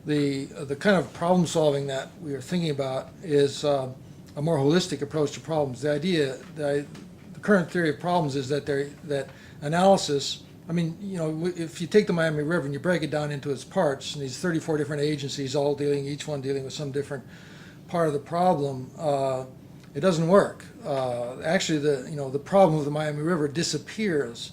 the kind of problem solving that we are thinking about is a more holistic approach to problems. The current theory of problems is that that analysis. I mean, if you take the Miami River and you break it down into its parts, and these 34 different agencies, each one dealing with some different part of the problem, it doesn't work. Actually, the problem of the Miami River disappears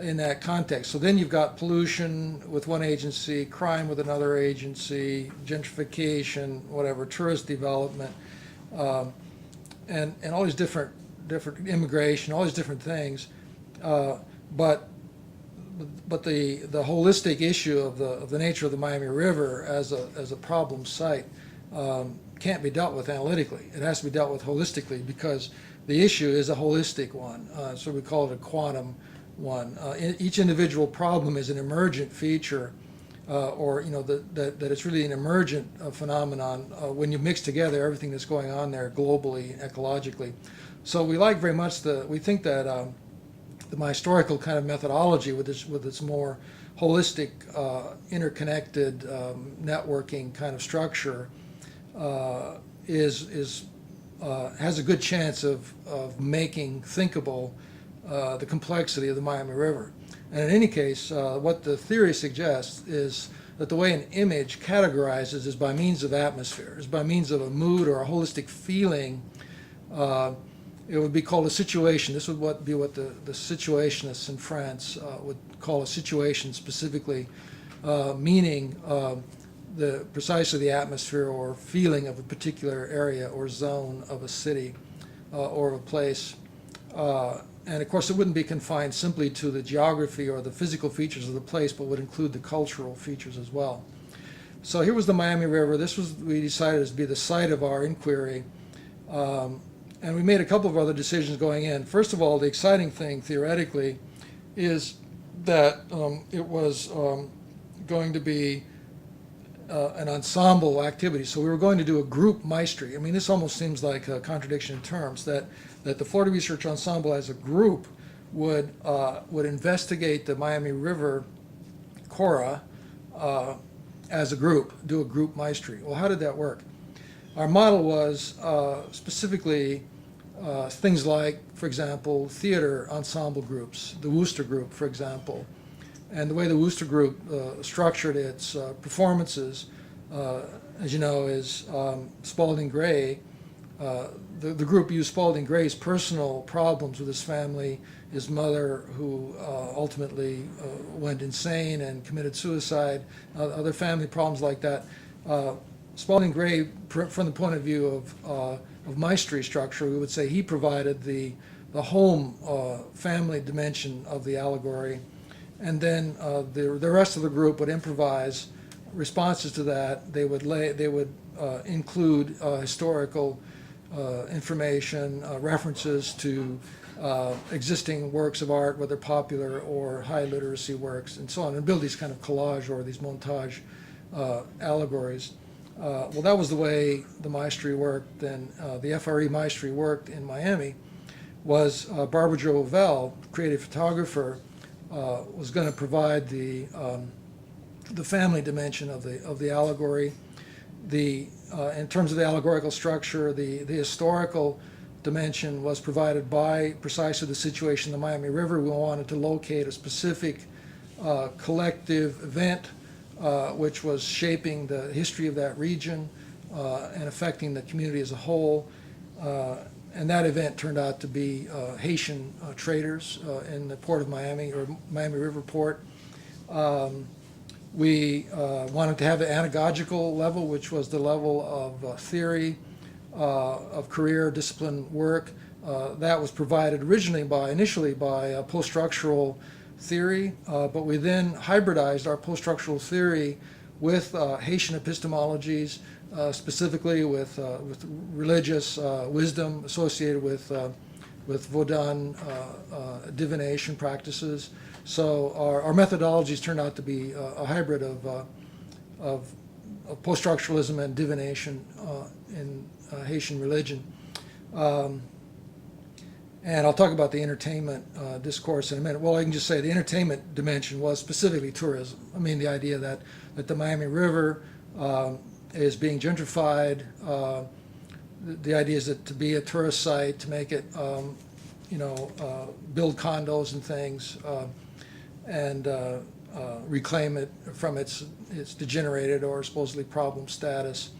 in that context. So then you've got pollution with one agency, crime with another agency, gentrification, whatever, tourist development, and all these different immigration, all these different things, but the holistic issue of the nature of the Miami River as a problem site can't be dealt with analytically. It has to be dealt with holistically because the issue is a holistic one. So we call it a quantum one. Each individual problem is an emergent feature, or that it's really an emergent phenomenon when you mix together everything that's going on there globally, ecologically. So we like very much we think that my historical kind of methodology with its more holistic, interconnected networking kind of structure has a good chance of making thinkable the complexity of the Miami River. And in any case, what the theory suggests is that the way an image categorizes is by means of atmosphere, is by means of a mood or a holistic feeling. It would be called a situation. This would be what the situationists in France would call a situation specifically, meaning precisely the atmosphere or feeling of a particular area or zone of a city or of a place. And of course, it wouldn't be confined simply to the geography or the physical features of the place, but would include the cultural features as well. So here was the Miami River. We decided to be the site of our inquiry. And we made a couple of other decisions going in. First of all, the exciting thing theoretically is that it was going to be an ensemble activity. So we were going to do a group maestry. I mean, this almost seems like a contradiction in terms, that the Florida Research Ensemble as a group would investigate the Miami River Cora as a group, do a group maestry. Well, how did that work? Our model was specifically things like, for example, theater ensemble groups, the Wooster Group, for example. And the way the Wooster Group structured its performances, as you know, is Spalding Gray. The group used Spalding Gray's personal problems with his family, his mother, who ultimately went insane and committed suicide, other family problems like that. Spalding Gray, from the point of view of maestry structure, we would say he provided the home family dimension of the allegory, and then the rest of the group would improvise responses to that. They would include historical information, references to existing works of art, whether popular or high literacy works, and so on, and build these kind of collage or these montage allegories. Well, that was the way the maestry worked. Then the FRE maestry worked in Miami. Was Barbara Jo Ovell, creative photographer, was going to provide the family dimension of the allegory. In terms of the allegorical structure, the historical dimension was provided by precisely the situation of the Miami River. We wanted to locate a specific collective event which was shaping the history of that region and affecting the community as a whole. And that event turned out to be Haitian traders in the port of Miami, or Miami River port. We wanted to have an anagogical level, which was the level of theory, of career discipline work. That was provided initially by post-structural theory, but we then hybridized our post-structural theory with Haitian epistemologies, specifically with religious wisdom associated with Vodun divination practices. So our methodologies turned out to be a hybrid of post-structuralism and divination in Haitian religion. And I'll talk about the entertainment discourse in a minute. Well, I can just say the entertainment dimension was specifically tourism. I mean, the idea that the Miami River is being gentrified. The idea is that to be a tourist site, to make it, build condos and things, and reclaim it from its degenerated or supposedly problem status.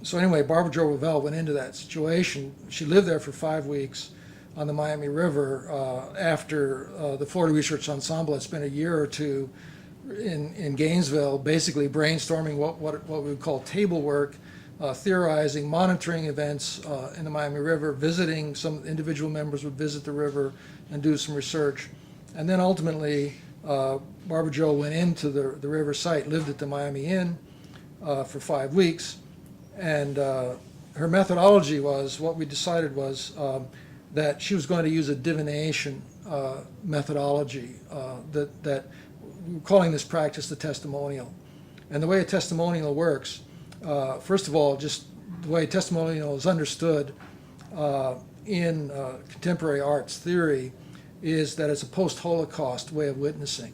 So anyway, Barbara Jo Revelle went into that situation. She lived there for 5 weeks on the Miami River after the Florida Research Ensemble had spent a year or two in Gainesville, basically brainstorming what we would call table work, theorizing, monitoring events in the Miami River, visiting. Some individual members would visit the river and do some research. And then ultimately, Barbara Jo went into the river site, lived at the Miami Inn for 5 weeks. And her methodology was, what we decided was that she was going to use a divination methodology that we're calling this practice the testimonial. And the way a testimonial works, first of all, just the way a testimonial is understood in contemporary arts theory is that it's a post-Holocaust way of witnessing.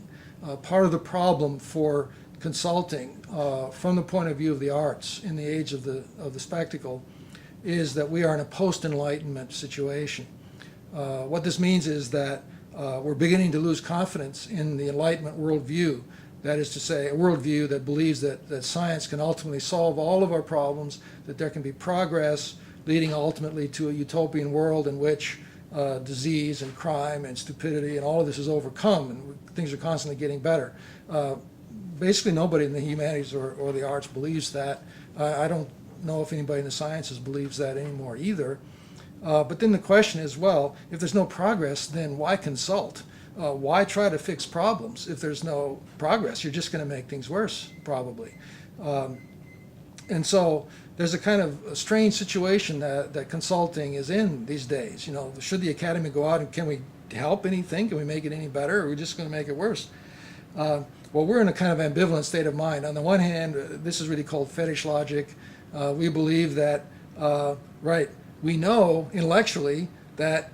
Part of the problem for consulting from the point of view of the arts in the age of the spectacle is that we are in a post-Enlightenment situation. What this means is that we're beginning to lose confidence in the Enlightenment worldview. That is to say, a worldview that believes that science can ultimately solve all of our problems, that there can be progress leading ultimately to a utopian world in which disease and crime and stupidity and all of this is overcome and things are constantly getting better. Basically nobody in the humanities or the arts believes that. I don't know if anybody in the sciences believes that anymore either. But then the question is, well, if there's no progress, then why consult? Why try to fix problems? If there's no progress, you're just going to make things worse, probably. And so there's a kind of a strange situation that consulting is in these days. Should the academy go out and can we help anything? Can we make it any better? Or are we just going to make it worse? Well, we're in a kind of ambivalent state of mind. On the one hand, this is really called fetish logic. We believe that, we know intellectually that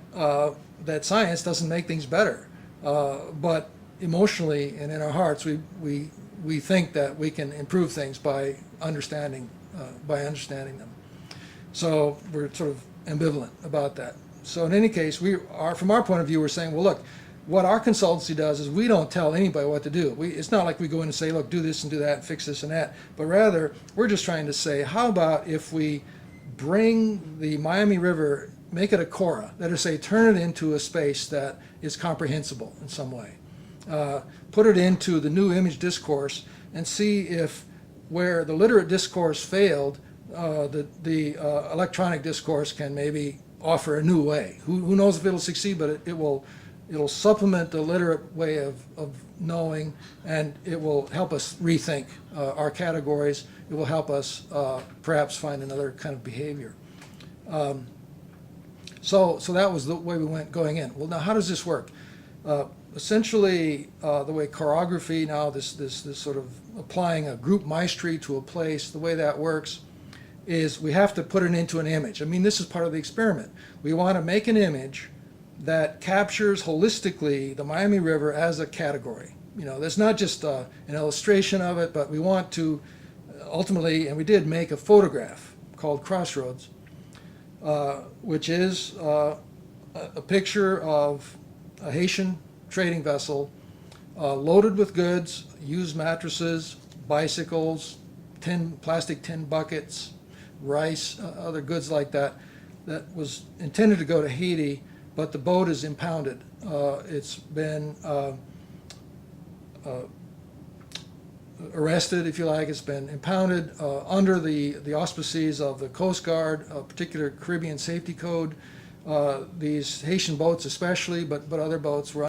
science doesn't make things better, but emotionally and in our hearts, we think that we can improve things by understanding them. So we're sort of ambivalent about that. So in any case, from our point of view, we're saying, well, look, what our consultancy does is we don't tell anybody what to do. It's not like we go in and say, look, do this and do that and fix this and that, but rather we're just trying to say, how about if we bring the Miami River, make it a Cora, that is, say, turn it into a space that is comprehensible in some way. Put it into the new image discourse and see if where the literate discourse failed, the electronic discourse can maybe offer a new way. Who knows if it'll succeed, but it'll supplement the literate way of knowing, and it will help us rethink our categories. It will help us perhaps find another kind of behavior. So that was the way we went going in. Well, now how does this work? Essentially, the way choreography now, this sort of applying a group maestry to a place, the way that works is we have to put it into an image. I mean, this is part of the experiment. We want to make an image that captures holistically the Miami River as a category. There's not just an illustration of it, but we want to ultimately, and we did make a photograph called Crossroads, which is a picture of a Haitian trading vessel loaded with goods, used mattresses, bicycles, plastic tin buckets, rice, other goods like that was intended to go to Haiti, but the boat is impounded. It's been arrested, if you like. It's been impounded under the auspices of the Coast Guard, a particular Caribbean safety code. These Haitian boats especially, but other boats were